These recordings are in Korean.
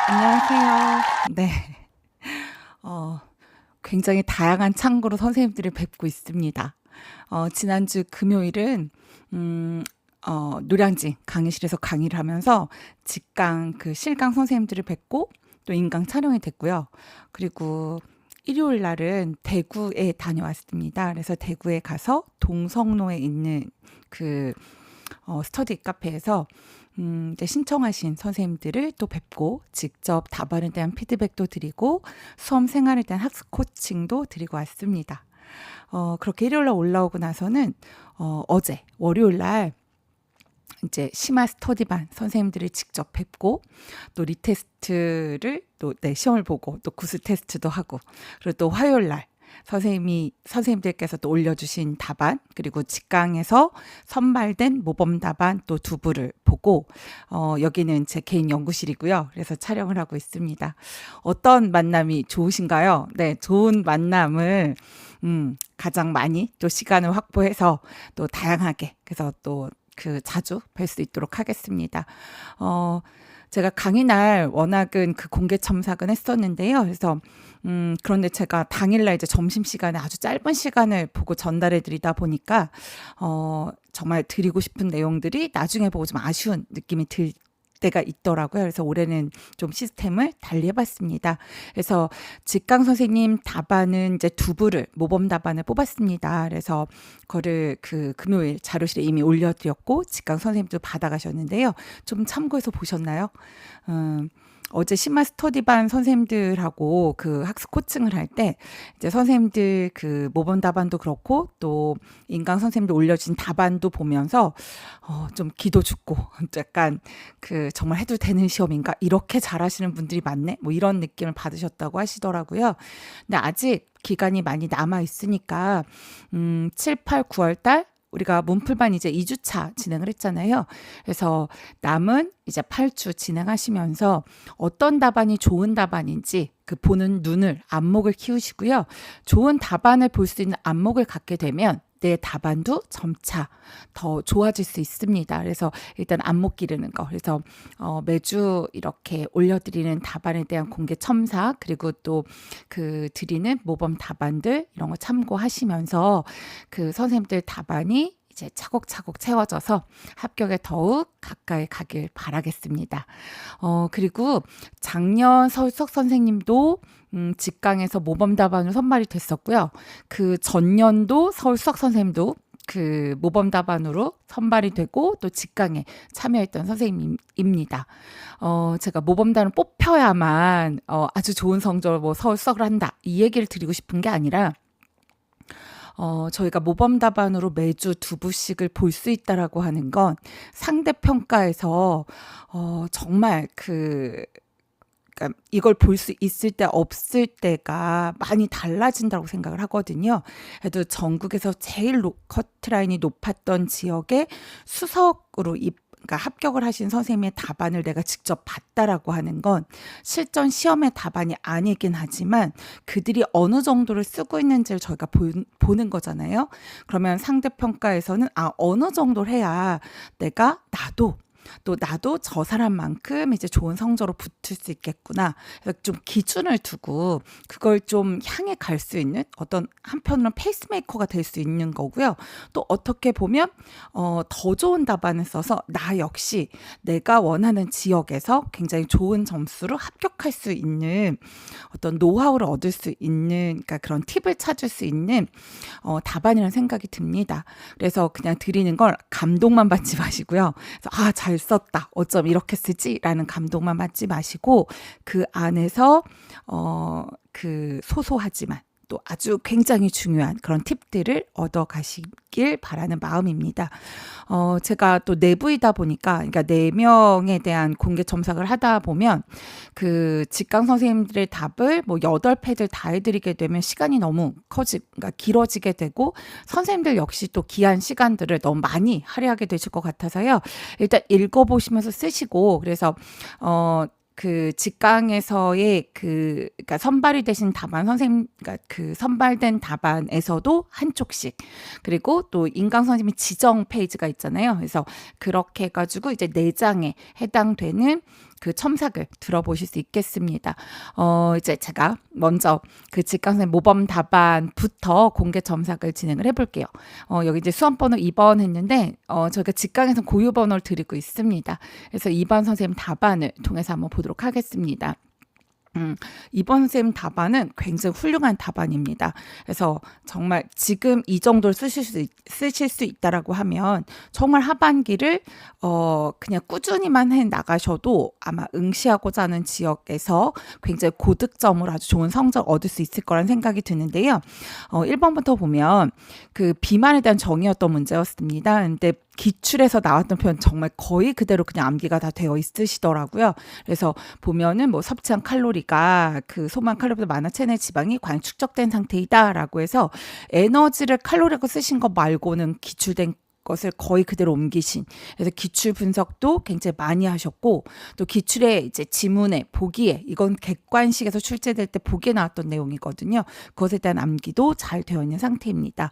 안녕하세요. 네. 어 굉장히 다양한 창구로 선생님들을 뵙고 있습니다. 지난주 금요일은 음 노량진 강의실에서 강의를 하면서 직강 실강 선생님들을 뵙고 또 인강 촬영이 됐고요. 그리고 일요일 날은 대구에 다녀왔습니다. 그래서 대구에 가서 동성로에 있는 스터디 카페에서 이제 신청하신 선생님들을 또 뵙고 직접 답안에 대한 피드백도 드리고 수험 생활에 대한 학습 코칭도 드리고 왔습니다. 그렇게 일요일 날 올라오고 나서는 어제 월요일 날 이제 심화 스터디반 선생님들을 직접 뵙고 또 리테스트를 또 시험을 보고 또 구스 테스트도 하고, 그리고 또 화요일 날 선생님들께서 또 올려주신 답안, 그리고 직강에서 선발된 모범 답안 또 두 부를 보고, 여기는 제 개인 연구실이고요. 그래서 촬영을 하고 있습니다. 어떤 만남이 좋으신가요? 네, 좋은 만남을 가장 많이 또 시간을 확보해서 또 다양하게, 그래서 또 자주 뵐 수 있도록 하겠습니다. 제가 강의 날 워낙은 공개 첨삭은 했었는데요. 그래서 그런데 제가 당일날 이제 점심시간에 아주 짧은 시간을 보고 전달해 드리다 보니까 정말 드리고 싶은 내용들이 나중에 보고 좀 아쉬운 느낌이 들 때가 있더라고요. 그래서 올해는 좀 시스템을 달리 해봤습니다. 그래서 직강 선생님 답안은 이제 두 부를 모범 답안을 뽑았습니다. 그래서 그거를 금요일 자료실에 이미 올려드렸고 직강 선생님도 받아가셨는데요. 좀 참고해서 보셨나요? 어제 심화 스터디반 선생님들하고 학습 코칭을 할 때 이제 선생님들 모범 답안도 그렇고 또 인강 선생님들 올려주신 답안도 보면서 좀 기도 죽고 약간 정말 해도 되는 시험인가? 이렇게 잘하시는 분들이 많네? 뭐 이런 느낌을 받으셨다고 하시더라고요. 근데 아직 기간이 많이 남아 있으니까 7, 8, 9월 달 우리가 문풀반 이제 2주차 진행을 했잖아요. 그래서 남은 이제 8주 진행하시면서 어떤 답안이 좋은 답안인지 보는 눈을, 안목을 키우시고요. 좋은 답안을 볼 수 있는 안목을 갖게 되면 내 답안도 점차 더 좋아질 수 있습니다. 그래서 일단 안목 기르는 거. 그래서 매주 이렇게 올려드리는 답안에 대한 공개 첨삭, 그리고 또 드리는 모범 답안들 이런 거 참고하시면서 선생님들 답안이 이제 차곡차곡 채워져서 합격에 더욱 가까이 가길 바라겠습니다. 그리고 작년 서울석 선생님도 직강에서 모범 답안으로 선발이 됐었고요. 전년도 서울석 선생님도 모범 답안으로 선발이 되고 또 직강에 참여했던 선생님입니다. 제가 모범 답안을 뽑혀야만 아주 좋은 성적으로 서울석을 한다, 이 얘기를 드리고 싶은 게 아니라 저희가 모범 답안으로 매주 두 부씩을 볼 수 있다라고 하는 건 상대평가에서 정말 그러니까 이걸 볼 수 있을 때 없을 때가 많이 달라진다고 생각을 하거든요. 그래도 전국에서 제일 커트라인이 높았던 지역에 수석으로 그러니까 합격을 하신 선생님의 답안을 내가 직접 봤다라고 하는 건 실전 시험의 답안이 아니긴 하지만 그들이 어느 정도를 쓰고 있는지를 저희가 보는 거잖아요. 그러면 상대평가에서는 어느 정도를 해야 나도 저 사람만큼 이제 좋은 성적으로 붙을 수 있겠구나. 그래서 좀 기준을 두고 그걸 좀 향해 갈 수 있는 어떤 한편으로는 페이스메이커가 될 수 있는 거고요. 또 어떻게 보면 더 좋은 답안을 써서 나 역시 내가 원하는 지역에서 굉장히 좋은 점수로 합격할 수 있는 어떤 노하우를 얻을 수 있는, 그러니까 그런 팁을 찾을 수 있는 답안이라는 생각이 듭니다. 그래서 그냥 드리는 걸 감동만 받지 마시고요. 그래서 잘 썼다, 어쩜 이렇게 쓰지라는 감동만 받지 마시고 그 안에서 소소하지만 또 아주 굉장히 중요한 그런 팁들을 얻어 가시길 바라는 마음입니다. 제가 또 내부이다 보니까, 그러니까 4명에 대한 공개 첨삭을 하다 보면 직강 선생님들의 답을 뭐 8패들 다 해드리게 되면 시간이 너무 그러니까 길어지게 되고 선생님들 역시 또 귀한 시간들을 너무 많이 할애하게 되실 것 같아서요. 일단 읽어보시면서 쓰시고, 그래서 그 직강에서의 그러니까 선발이 되신 답안 선생님, 그러니까 그 선발된 답안에서도 한쪽씩, 그리고 또 인강 선생님이 지정 페이지가 있잖아요. 그래서 그렇게 해가지고 이제 4장에 해당되는 그 첨삭을 들어보실 수 있겠습니다. 이제 제가 먼저 그 직강 선생님 모범 답안부터 공개 첨삭을 진행을 해볼게요. 여기 이제 수험 번호 2번 했는데, 저희가 직강에서 고유 번호를 드리고 있습니다. 그래서 2번 선생님 답안을 통해서 한번 보도록 하겠습니다. 2번 선생님 답안은 굉장히 훌륭한 답안입니다. 그래서 정말 지금 이 정도를 쓰실 수 있다라고 하면 정말 하반기를 그냥 꾸준히만 해 나가셔도 아마 응시하고자 하는 지역에서 굉장히 고득점으로 아주 좋은 성적 얻을 수 있을 거란 생각이 드는데요. 1번부터 보면 그 비만에 대한 정의였던 문제였습니다. 근데 기출에서 나왔던 표현 정말 거의 그대로 그냥 암기가 다 되어 있으시더라고요. 그래서 보면은 뭐 섭취한 칼로리가 그 소모한 칼로리보다 많아 체내 지방이 과연 축적된 상태이다라고 해서 에너지를 칼로리라고 쓰신 거 말고는 기출된 것을 거의 그대로 옮기신, 그래서 기출 분석도 굉장히 많이 하셨고, 또 기출의 이제 지문에 보기에, 이건 객관식에서 출제될 때 보기에 나왔던 내용이거든요. 그것에 대한 암기도 잘 되어 있는 상태입니다.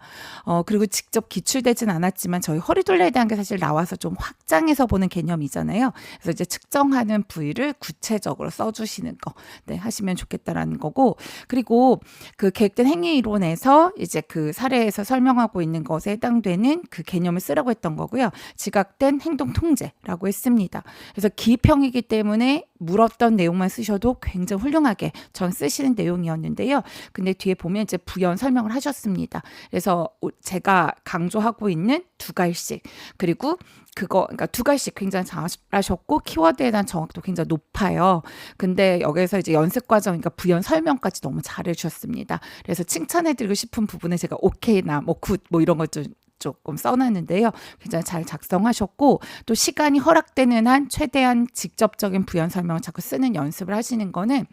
그리고 직접 기출되진 않았지만 저희 허리둘레에 대한 게 사실 나와서 좀 확장해서 보는 개념이잖아요. 그래서 이제 측정하는 부위를 구체적으로 써주시는 거, 네, 하시면 좋겠다라는 거고, 그리고 그 계획된 행위 이론에서 이제 그 사례에서 설명하고 있는 것에 해당되는 그 개념을 쓰라고 했던 거고요. 지각된 행동 통제라고 했습니다. 그래서 기입형이기 때문에 물었던 내용만 쓰셔도 굉장히 훌륭하게 전 쓰시는 내용이었는데요. 근데 뒤에 보면 이제 부연 설명을 하셨습니다. 그래서 제가 강조하고 있는 2갈씩, 그리고 그러니까 2갈씩 굉장히 잘하셨고 키워드에 대한 정확도 굉장히 높아요. 근데 여기서 이제 연습 과정, 그러니까 부연 설명까지 너무 잘해주셨습니다. 그래서 칭찬해드리고 싶은 부분에 제가 오케이나 뭐 굿 뭐 이런 것 좀 조금 써놨는데요. 굉장히 잘 작성하셨고, 또 시간이 허락되는 한 최대한 직접적인 부연 설명을 자꾸 쓰는 연습을 하시는 거는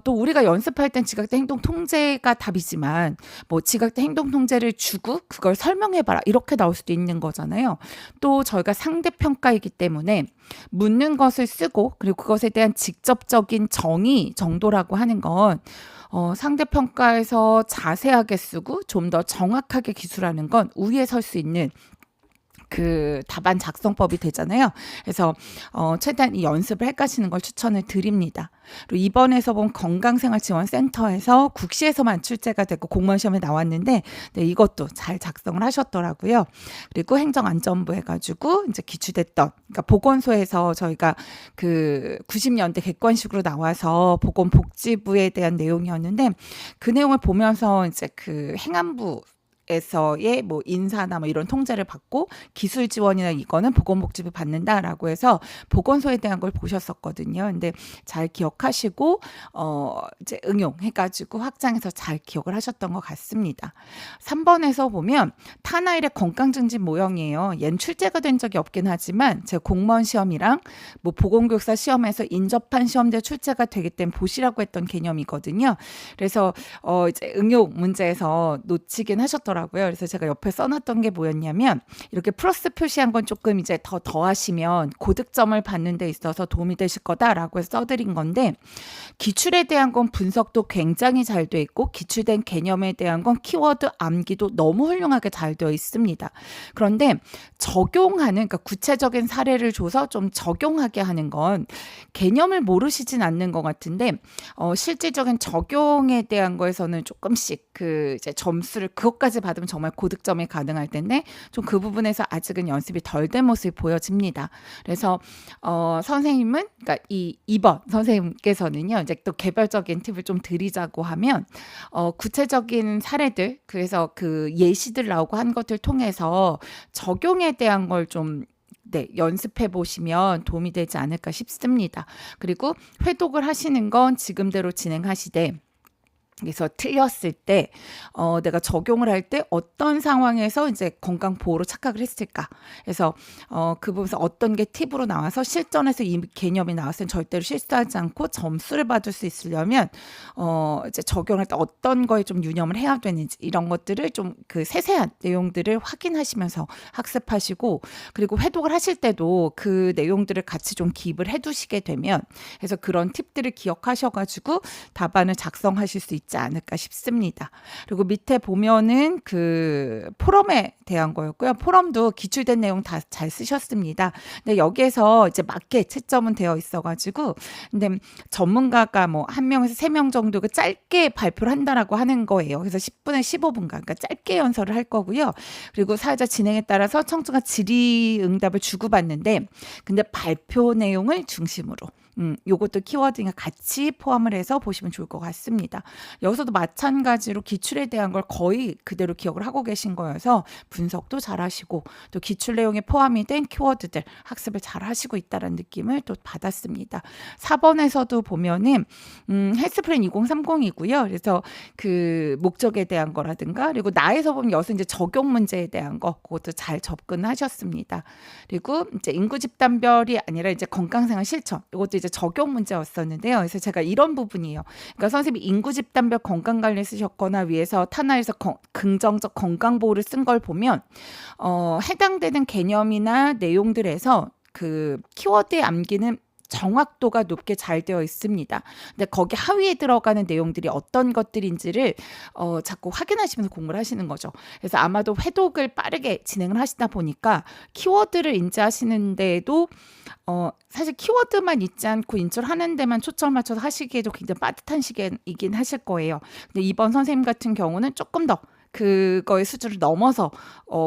또 우리가 연습할 땐 지각된 행동 통제가 답이지만 뭐 지각된 행동 통제를 주고 그걸 설명해봐라 이렇게 나올 수도 있는 거잖아요. 또 저희가 상대평가이기 때문에 묻는 것을 쓰고, 그리고 그것에 대한 직접적인 정의 정도라고 하는 건 상대평가에서 자세하게 쓰고 좀 더 정확하게 기술하는 건 우위에 설 수 있는 그 답안 작성법이 되잖아요. 그래서 최대한 이 연습을 해가시는 걸 추천을 드립니다. 그리고 2번에서 본 건강생활지원센터에서 국시에서만 출제가 되고 공무원 시험에 나왔는데, 네, 이것도 잘 작성을 하셨더라고요. 그리고 행정안전부 해가지고 이제 기출됐던, 그러니까 보건소에서 저희가 그 90년대 객관식으로 나와서 보건복지부에 대한 내용이었는데, 그 내용을 보면서 이제 그 행안부 에서의 뭐 인사나 뭐 이런 통제를 받고 기술 지원이나 이거는 보건복지부 받는다라고 해서 보건소에 대한 걸 보셨었거든요. 근데 잘 기억하시고 이제 응용해가지고 확장해서 잘 기억을 하셨던 것 같습니다. 3번에서 보면 타나일의 건강증진 모형이에요. 얜 출제가 된 적이 없긴 하지만 제 공무원 시험이랑 뭐 보건교육사 시험에서 인접한 시험대 출제가 되기 때문에 보시라고 했던 개념이거든요. 그래서 이제 응용 문제에서 놓치긴 하셨더라고요. 그래서 제가 옆에 써놨던 게 뭐였냐면, 이렇게 플러스 표시한 건 조금 이제 더하시면 고득점을 받는 데 있어서 도움이 되실 거다라고 해서 써드린 건데, 기출에 대한 건 분석도 굉장히 잘 돼 있고 기출된 개념에 대한 건 키워드 암기도 너무 훌륭하게 잘 되어 있습니다. 그런데 적용하는, 그러니까 구체적인 사례를 줘서 좀 적용하게 하는 건 개념을 모르시진 않는 것 같은데, 실질적인 적용에 대한 거에서는 조금씩 그 이제 점수를 그것까지 받으면 정말 고득점이 가능할 텐데 좀 그 부분에서 아직은 연습이 덜 된 모습이 보여집니다. 그래서 선생님은, 그러니까 이 2번 선생님께서는요, 이제 또 개별적인 팁을 좀 드리자고 하면 구체적인 사례들, 그래서 그 예시들 나오고 한 것들 통해서 적용에 대한 걸 좀 네, 연습해 보시면 도움이 되지 않을까 싶습니다. 그리고 회독을 하시는 건 지금대로 진행하시되 그래서 틀렸을 때 내가 적용을 할 때 어떤 상황에서 이제 건강 보호로 착각을 했을까? 그래서 그 부분에서 어떤 게 팁으로 나와서 실전에서 이 개념이 나왔을 때 절대로 실수하지 않고 점수를 받을 수 있으려면 이제 적용할 때 어떤 거에 좀 유념을 해야 되는지 이런 것들을 좀 그 세세한 내용들을 확인하시면서 학습하시고, 그리고 회독을 하실 때도 그 내용들을 같이 좀 기입을 해두시게 되면, 그래서 그런 팁들을 기억하셔가지고 답안을 작성하실 수 있지 않을까 싶습니다. 그리고 밑에 보면은 그 포럼에 대한 거였고요. 포럼도 기출된 내용 다 잘 쓰셨습니다. 근데 여기에서 이제 맞게 채점은 되어 있어가지고, 근데 전문가가 뭐 1명에서 3명 정도가 짧게 발표를 한다라고 하는 거예요. 그래서 10분에 15분간, 그러니까 짧게 연설을 할 거고요. 그리고 사회자 진행에 따라서 청중과 질의응답을 주고받는데, 근데 발표 내용을 중심으로 요것도 키워드가 같이 포함을 해서 보시면 좋을 것 같습니다. 여기서도 마찬가지로 기출에 대한 걸 거의 그대로 기억을 하고 계신 거여서 분석도 잘 하시고, 또 기출 내용에 포함이 된 키워드들 학습을 잘 하시고 있다는 느낌을 또 받았습니다. 4번에서도 보면은 헬스플랜 2030이고요. 그래서 그 목적에 대한 거라든가, 그리고 나에서 보면 여기서 이제 적용 문제에 대한 거, 그것도 잘 접근하셨습니다. 그리고 이제 인구 집단별이 아니라 이제 건강생활 실천, 이것도 이제 적용 문제였었는데요. 그래서 제가 이런 부분이에요. 그러니까 선생님이 인구 집단별 건강 관리 쓰셨거나 위에서 탄하에서 긍정적 건강 보호를 쓴 걸 보면 해당되는 개념이나 내용들에서 그 키워드에 암기는 정확도가 높게 잘 되어 있습니다. 근데 거기 하위에 들어가는 내용들이 어떤 것들인지를 자꾸 확인하시면서 공부를 하시는 거죠. 그래서 아마도 회독을 빠르게 진행을 하시다 보니까 키워드를 인지하시는데도 사실 키워드만 있지 않고 인출하는 데만 초점을 맞춰서 하시기에도 굉장히 빠듯한 시기이긴 하실 거예요. 근데 이번 선생님 같은 경우는 조금 더 그거의 수준을 넘어서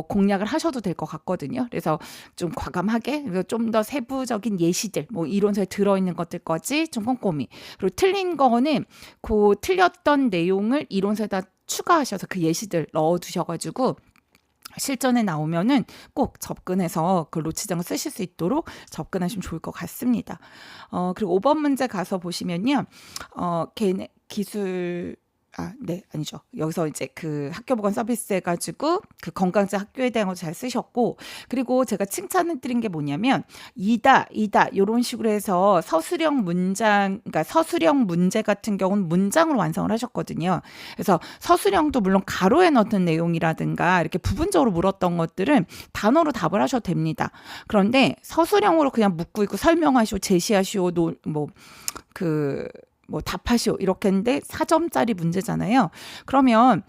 공략을 하셔도 될 것 같거든요. 그래서 좀 과감하게, 그리고 좀 더 세부적인 예시들, 뭐 이론서에 들어있는 것들까지 좀 꼼꼼히, 그리고 틀린 거는 그 틀렸던 내용을 이론서에다 추가하셔서 그 예시들 넣어두셔가지고 실전에 나오면은 꼭 접근해서 그 놓치지 않고 쓰실 수 있도록 접근하시면 좋을 것 같습니다. 그리고 5번 문제 가서 보시면요. 기술 네, 아니죠. 여기서 이제 그 학교보건 서비스 해가지고 그 건강제 학교에 대한 거 잘 쓰셨고, 그리고 제가 칭찬을 드린 게 뭐냐면 이다 이런 식으로 해서 서술형 문장, 그러니까 서술형 문제 같은 경우는 문장으로 완성을 하셨거든요. 그래서 서술형도 물론 가로에 넣는 내용이라든가 이렇게 부분적으로 물었던 것들은 단어로 답을 하셔도 됩니다. 그런데 서술형으로 그냥 묻고 있고 설명하시오, 제시하시오, 답하시오 이렇게 했는데 4점짜리 문제잖아요. 그러면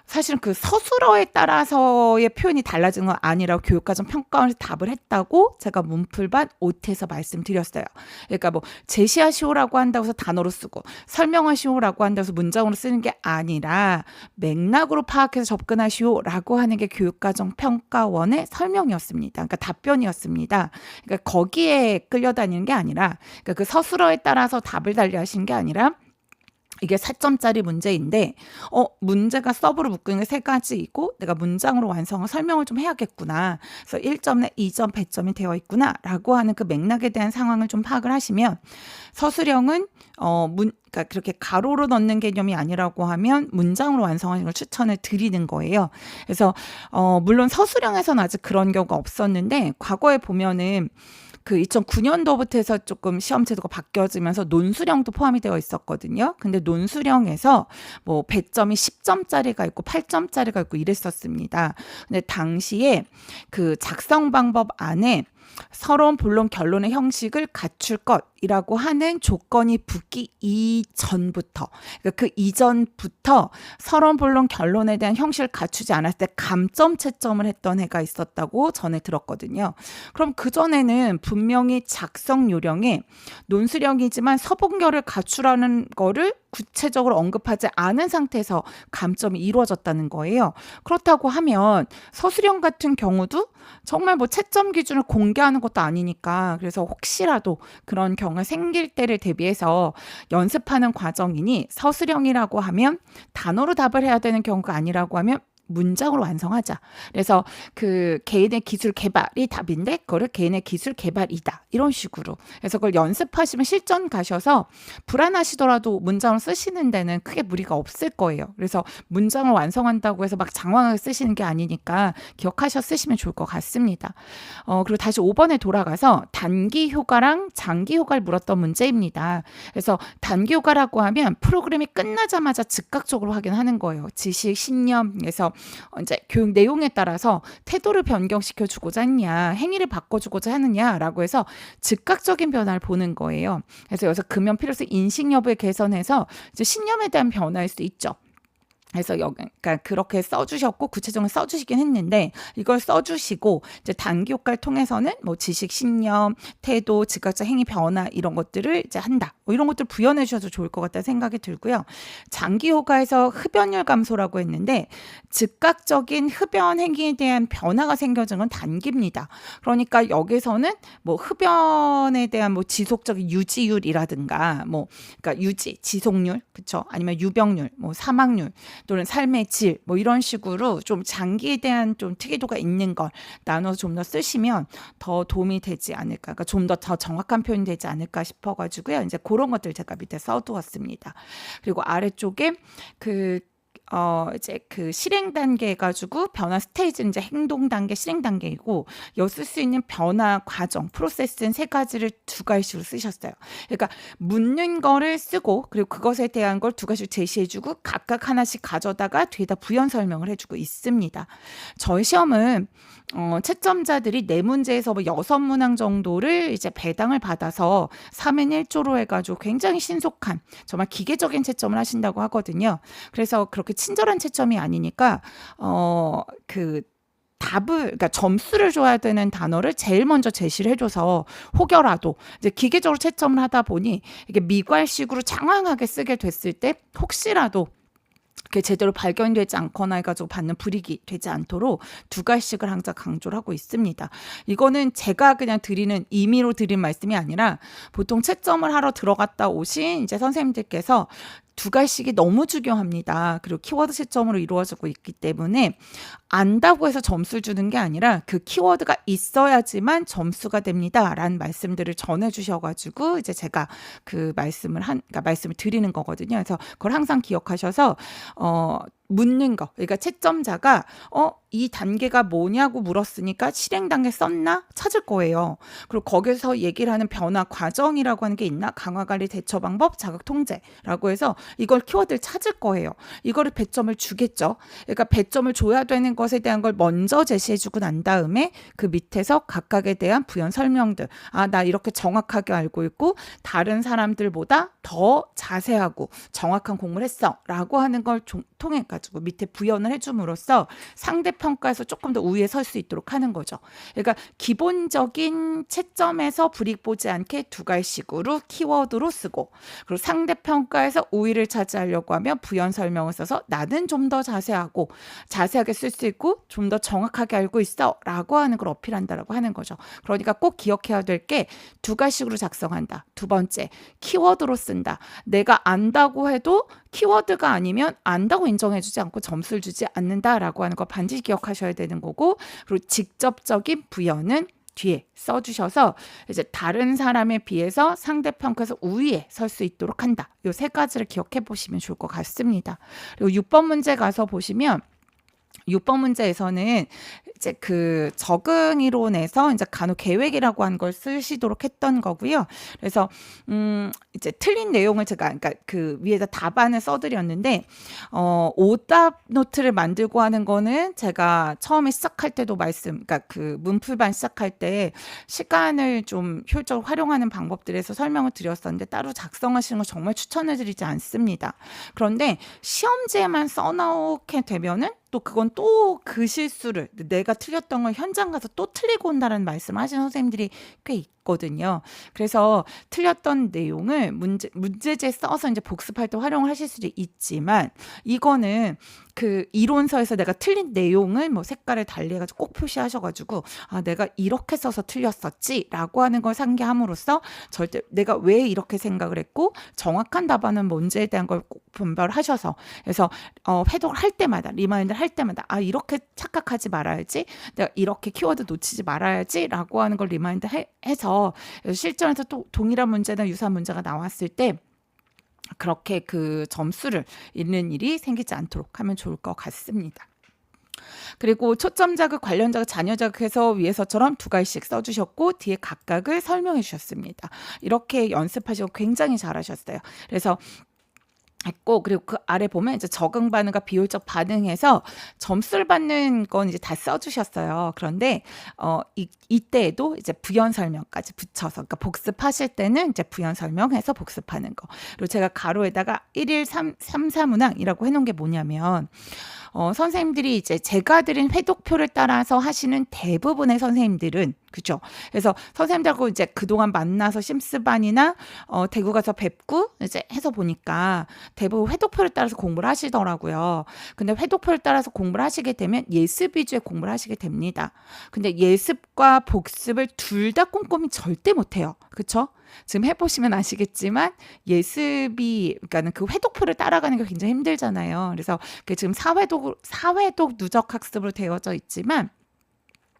사실은 그 서술어에 따라서의 표현이 달라지는 건 아니라 교육과정 평가원에서 답을 했다고 제가 문풀반 OT에서 말씀드렸어요. 그러니까 뭐 제시하시오라고 한다고 해서 단어로 쓰고 설명하시오라고 한다고 해서 문장으로 쓰는 게 아니라 맥락으로 파악해서 접근하시오라고 하는 게 교육과정 평가원의 설명이었습니다. 그러니까 답변이었습니다. 그러니까 거기에 끌려다니는 게 아니라, 그러니까 그 서술어에 따라서 답을 달리하신 게 아니라 이게 4점짜리 문제인데 문제가 서브로 묶고 있는 게 3가지이고 내가 문장으로 완성을 설명을 좀 해야겠구나. 그래서 1점, 2점, 배점이 되어 있구나 라고 하는 그 맥락에 대한 상황을 좀 파악을 하시면, 서술형은 그러니까 그렇게 가로로 넣는 개념이 아니라고 하면 문장으로 완성하는 걸 추천을 드리는 거예요. 그래서 물론 서술형에서는 아직 그런 경우가 없었는데, 과거에 보면은 그 2009년도부터 해서 조금 시험 제도가 바뀌어지면서 논술형도 포함이 되어 있었거든요. 근데 논술형에서 뭐 배점이 10점짜리가 있고 8점짜리가 있고 이랬었습니다. 근데 당시에 그 작성 방법 안에 서론, 본론, 결론의 형식을 갖출 것이라고 하는 조건이 붙기 이전부터, 그러니까 그 이전부터 서론, 본론, 결론에 대한 형식을 갖추지 않았을 때 감점 채점을 했던 해가 있었다고 전에 들었거든요. 그럼 그전에는 분명히 작성 요령에 논술형이지만 서본결을 갖추라는 거를 구체적으로 언급하지 않은 상태에서 감점이 이루어졌다는 거예요. 그렇다고 하면 서술형 같은 경우도 정말 뭐 채점 기준을 공개하는 것도 아니니까, 그래서 혹시라도 그런 경우가 생길 때를 대비해서 연습하는 과정이니, 서술형이라고 하면 단어로 답을 해야 되는 경우가 아니라고 하면 문장으로 완성하자. 그래서 그 개인의 기술 개발이 답인데 그거를 개인의 기술 개발이다. 이런 식으로. 그래서 그걸 연습하시면 실전 가셔서 불안하시더라도 문장을 쓰시는 데는 크게 무리가 없을 거예요. 그래서 문장을 완성한다고 해서 막 장황하게 쓰시는 게 아니니까 기억하셔 쓰시면 좋을 것 같습니다. 그리고 다시 5번에 돌아가서 단기 효과랑 장기 효과를 물었던 문제입니다. 그래서 단기 효과라고 하면 프로그램이 끝나자마자 즉각적으로 확인하는 거예요. 지식, 신념에서 이제 교육 내용에 따라서 태도를 변경시켜 주고자 했냐, 행위를 바꿔주고자 하느냐라고 해서 즉각적인 변화를 보는 거예요. 그래서 여기서 금연 필요성 인식 여부에 개선해서 이제 신념에 대한 변화일 수도 있죠. 그래서 그러니까 그렇게 써주셨고 구체적으로 써주시긴 했는데 이걸 써주시고 이제 단기 효과를 통해서는 뭐 지식, 신념, 태도, 즉각적 행위 변화 이런 것들을 이제 한다. 뭐 이런 것들 부연해 주셔도 좋을 것 같다는 생각이 들고요. 장기 효과에서 흡연율 감소라고 했는데 즉각적인 흡연 행위에 대한 변화가 생겨진 건 단기입니다. 그러니까 여기서는 뭐 흡연에 대한 뭐 지속적인 유지율이라든가 뭐 그러니까 유지, 지속률, 그렇죠? 아니면 유병률, 뭐 사망률 또는 삶의 질, 뭐 이런 식으로 좀 장기에 대한 좀 특이도가 있는 걸 나눠서 좀 더 쓰시면 더 도움이 되지 않을까, 그러니까 좀 더 정확한 표현이 되지 않을까 싶어가지고요. 이제 그런 것들 제가 밑에 써두었습니다. 그리고 아래쪽에 이제 그 실행 단계 해가지고 변화 스테이지 이제 행동 단계, 실행 단계이고 여기 쓸 수 있는 변화 과정, 프로세스는 세 가지를 두 가지씩으로 쓰셨어요. 그러니까 묻는 거를 쓰고 그리고 그것에 대한 걸 두 가지씩 제시해주고 각각 하나씩 가져다가 뒤에다 부연 설명을 해주고 있습니다. 저희 시험은 채점자들이 네 문제에서 뭐 6문항 정도를 이제 배당을 받아서 3인 1조로 해가지고 굉장히 신속한 정말 기계적인 채점을 하신다고 하거든요. 그래서 그렇게 친절한 채점이 아니니까 그러니까 점수를 줘야 되는 단어를 제일 먼저 제시를 해줘서 혹여라도 이제 기계적으로 채점을 하다 보니 이게 미괄식으로 장황하게 쓰게 됐을 때 혹시라도 그게 제대로 발견되지 않거나 해가지고 받는 불이익이 되지 않도록 두 가지씩을 항상 강조를 하고 있습니다. 이거는 제가 그냥 임의로 드린 말씀이 아니라 보통 채점을 하러 들어갔다 오신 이제 선생님들께서 두 가지씩이 너무 중요합니다. 그리고 키워드 채점으로 이루어지고 있기 때문에 안다고 해서 점수를 주는 게 아니라 그 키워드가 있어야지만 점수가 됩니다라는 말씀들을 전해주셔가지고 이제 제가 그 그러니까 말씀을 드리는 거거든요. 그래서 그걸 항상 기억하셔서 묻는 거, 그러니까 채점자가 이 단계가 뭐냐고 물었으니까 실행 단계 썼나 찾을 거예요. 그리고 거기서 얘기를 하는 변화 과정이라고 하는 게 있나, 강화 관리 대처 방법, 자극 통제라고 해서 이걸 키워드를 찾을 거예요. 이거를 배점을 주겠죠. 그러니까 배점을 줘야 되는 것에 대한 걸 먼저 제시해주고 난 다음에 그 밑에서 각각에 대한 부연 설명들, 나 이렇게 정확하게 알고 있고 다른 사람들보다 더 자세하고 정확한 공부를 했어라고 하는 걸 통해 가지고 밑에 부연을 해줌으로써 상대평가에서 조금 더 우위에 설 수 있도록 하는 거죠. 그러니까 기본적인 채점에서 불이익 보지 않게 두 가지식으로 키워드로 쓰고, 그리고 상대평가에서 우위를 차지하려고 하면 부연 설명을 써서 나는 좀 더 자세하게 쓸 수 있고 좀 더 정확하게 알고 있어 라고 하는 걸 어필한다라고 하는 거죠. 그러니까 꼭 기억해야 될 게 두 가지식으로 작성한다. 두 번째, 키워드로 쓴다. 내가 안다고 해도 키워드가 아니면 안다고 인정해주지 않고 점수를 주지 않는다라고 하는 거 반드시 기억하셔야 되는 거고, 그리고 직접적인 부연은 뒤에 써주셔서 이제 다른 사람에 비해서 상대평가에서 우위에 설 수 있도록 한다. 이 세 가지를 기억해 보시면 좋을 것 같습니다. 그리고 6번 문제 가서 보시면 6번 문제에서는 이제 그 적응 이론에서 이제 간호 계획이라고 하는 걸 쓰시도록 했던 거고요. 그래서 이제 틀린 내용을 제가 그러니까 그 위에다 답안을 써드렸는데 오답 노트를 만들고 하는 거는 제가 처음에 시작할 때도 그러니까 그 문풀반 시작할 때 시간을 좀 효율적으로 활용하는 방법들에서 설명을 드렸었는데 따로 작성하시는 거 정말 추천해드리지 않습니다. 그런데 시험지에만 써놓게 되면은 또 그건 또 그 실수를 내가 틀렸던 걸 현장 가서 또 틀리고 온다는 말씀을 하시는 선생님들이 꽤 있거든요. 그래서 틀렸던 내용을 문제지에 써서 이제 복습할 때 활용을 하실 수도 있지만 이거는 그 이론서에서 내가 틀린 내용을 뭐 색깔을 달리 해가지고 꼭 표시하셔가지고 아 내가 이렇게 써서 틀렸었지라고 하는 걸 상기함으로써 절대 내가 왜 이렇게 생각을 했고 정확한 답안은 뭔지에 대한 걸 꼭 분별하셔서 그래서 회독을 할 때마다 리마인드를 할 때마다 아 이렇게 착각하지 말아야지 내가 이렇게 키워드 놓치지 말아야지라고 하는 걸 리마인드 해서 실전에서 또 동일한 문제나 유사한 문제가 나왔을 때 그렇게 그 점수를 잃는 일이 생기지 않도록 하면 좋을 것 같습니다. 그리고 초점 자극, 관련 자극, 잔여 자극해서 위에서처럼 두 가지씩 써주셨고 뒤에 각각을 설명해 주셨습니다. 이렇게 연습하시고 굉장히 잘하셨어요. 그래서 했고 그리고 그 아래 보면 이제 적응 반응과 비효율적 반응해서 점수를 받는 건 이제 다 써주셨어요. 그런데 이때에도 이제 부연 설명까지 붙여서 그러니까 복습하실 때는 이제 부연 설명해서 복습하는 거. 그리고 제가 가로에다가 1일 3, 4문항이라고 해놓은 게 뭐냐면 선생님들이 이제 제가 드린 회독표를 따라서 하시는 대부분의 선생님들은 그죠. 그래서 선생님들하고 이제 그동안 만나서 심스반이나 대구 가서 뵙고 이제 해서 보니까 대부분 회독표를 따라서 공부를 하시더라고요. 근데 회독표를 따라서 공부를 하시게 되면 예습 위주의 공부를 하시게 됩니다. 근데 예습과 복습을 둘 다 꼼꼼히 절대 못해요. 그쵸? 지금 해보시면 아시겠지만 예습이 그러니까는 그 회독표를 따라가는 게 굉장히 힘들잖아요. 그래서 지금 사회독 누적 학습으로 되어져 있지만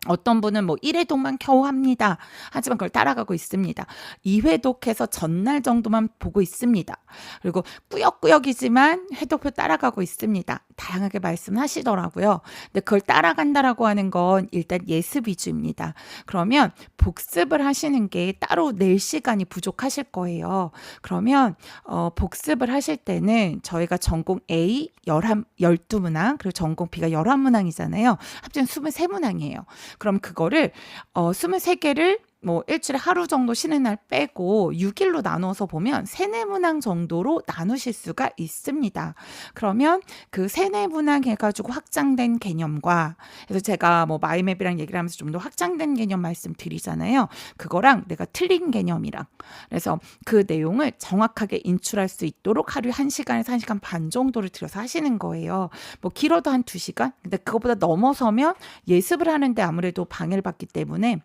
어떤 분은 뭐 1회독만 겨우 합니다. 하지만 그걸 따라가고 있습니다. 2회독해서 전날 정도만 보고 있습니다. 그리고 꾸역꾸역이지만 회독표 따라가고 있습니다. 다양하게 말씀하시더라고요. 근데 그걸 따라간다라고 하는 건 일단 예습 위주입니다. 그러면 복습을 하시는 게 따로 낼 시간이 부족하실 거예요. 그러면 복습을 하실 때는 저희가 전공 A 12문항 그리고 전공 B가 11문항이잖아요. 합치면 23문항이에요. 그럼 그거를 23개를 뭐 일주일에 하루 정도 쉬는 날 빼고 6일로 나눠서 보면 3, 4문항 정도로 나누실 수가 있습니다. 그러면 그 3, 4문항 해가지고 확장된 개념과 그래서 제가 뭐 마이맵이랑 얘기를 하면서 좀 더 확장된 개념 말씀드리잖아요. 그거랑 내가 틀린 개념이랑 그래서 그 내용을 정확하게 인출할 수 있도록 하루에 1시간에서 1시간 반 정도를 들여서 하시는 거예요. 뭐 길어도 한 2시간? 근데 그것보다 넘어서면 예습을 하는데 아무래도 방해를 받기 때문에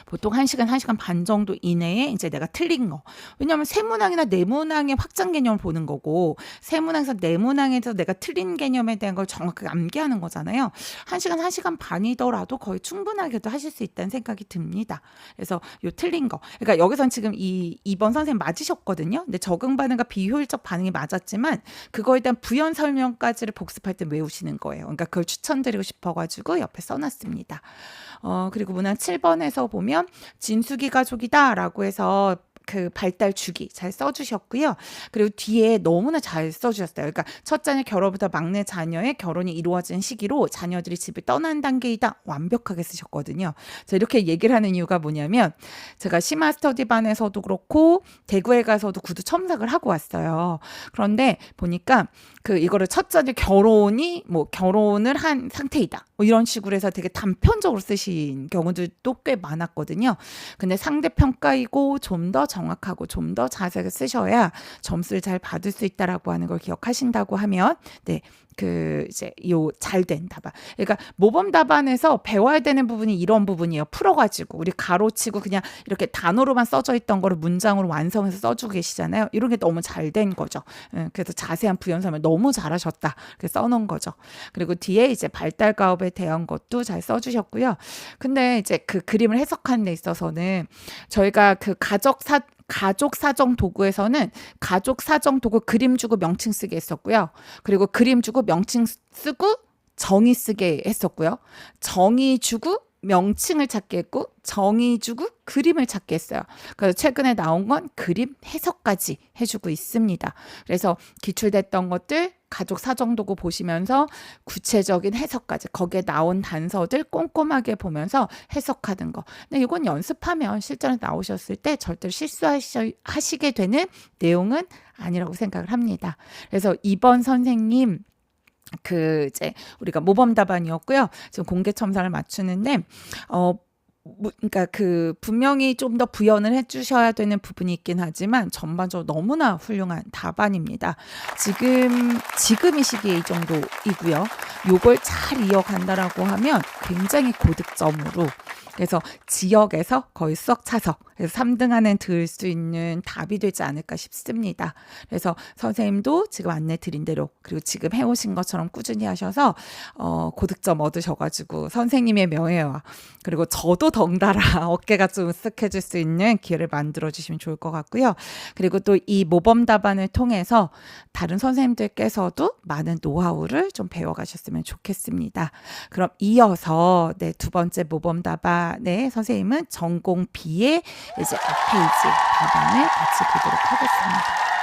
보통 1시간, 1시간 반 정도 이내에 이제 내가 틀린 거. 왜냐하면 세문항이나 네문항의 확장 개념을 보는 거고 세문항에서 네문항에서 내가 틀린 개념에 대한 걸 정확하게 암기하는 거잖아요. 1시간, 1시간 반이더라도 거의 충분하게도 하실 수 있다는 생각이 듭니다. 그래서 요 틀린 거. 그러니까 여기선 지금 이번 선생님 맞으셨거든요. 근데 적응 반응과 비효율적 반응이 맞았지만 그거에 대한 부연 설명까지를 복습할 때 외우시는 거예요. 그러니까 그걸 추천드리고 싶어가지고 옆에 써놨습니다. 그리고 문항 7번에서 보면 진숙이 가족이다라고 해서 그 발달 주기 잘 써주셨고요. 그리고 뒤에 너무나 잘 써주셨어요. 그러니까 첫 자녀 결혼부터 막내 자녀의 결혼이 이루어진 시기로 자녀들이 집을 떠난 단계이다. 완벽하게 쓰셨거든요. 자, 이렇게 얘기를 하는 이유가 뭐냐면 제가 심화 스터디반에서도 그렇고 대구에 가서도 구두 첨삭을 하고 왔어요. 그런데 보니까 이거를 첫 자녀 결혼을 한 상태이다. 뭐 이런 식으로 해서 되게 단편적으로 쓰신 경우들도 꽤 많았거든요. 근데 상대평가이고 좀 더 정확하고 좀 더 자세하게 쓰셔야 점수를 잘 받을 수 있다라고 하는 걸 기억하신다고 하면 네. 이제 잘된 답안. 그러니까 모범 답안에서 배워야 되는 부분이 이런 부분이에요. 풀어가지고 우리 가로치고 그냥 이렇게 단어로만 써져 있던 거를 문장으로 완성해서 써주고 계시잖아요. 이런 게 너무 잘 된 거죠. 그래서 자세한 부연 설명 너무 잘하셨다. 그래서 써놓은 거죠. 그리고 뒤에 이제 발달 가업에 대한 것도 잘 써주셨고요. 근데 이제 그 그림을 해석하는 데 있어서는 저희가 그 가족 사정 도구에서는 가족 사정 도구 그림 주고 명칭 쓰게 했었고요. 그리고 그림 주고 명칭 쓰고 정의 쓰게 했었고요. 정의 주고 명칭을 찾게 했고 정의 주고 그림을 찾게 했어요. 그래서 최근에 나온 건 그림 해석까지 해주고 있습니다. 그래서 기출됐던 것들 가족 사정도구 보시면서 구체적인 해석까지 거기에 나온 단서들 꼼꼼하게 보면서 해석하는 거. 근데 이건 연습하면 실전에 나오셨을 때 절대로 실수하시게 되는 내용은 아니라고 생각을 합니다. 그래서 이번 선생님 이제 우리가 모범 답안이었고요. 지금 공개 첨삭을 맞추는데 그러니까 그 분명히 좀 더 부연을 해 주셔야 되는 부분이 있긴 하지만 전반적으로 너무나 훌륭한 답안입니다. 지금 이 시기에 이 정도이고요. 요걸 잘 이어간다라고 하면 굉장히 고득점으로, 그래서 지역에서 거의 수석 차석, 그래서 3등 안에 들 수 있는 답이 되지 않을까 싶습니다. 그래서 선생님도 지금 안내 드린 대로, 그리고 지금 해오신 것처럼 꾸준히 하셔서 고득점 얻으셔가지고 선생님의 명예와, 그리고 저도 덩달아 어깨가 좀 으쓱해질 수 있는 기회를 만들어 주시면 좋을 것 같고요. 그리고 또 이 모범 답안을 통해서 다른 선생님들께서도 많은 노하우를 좀 배워가셨으면 좋겠습니다. 그럼 이어서 두 번째 모범 답안의 선생님은 전공 B의 이제 앞페이지 답안을 같이 보도록 하겠습니다.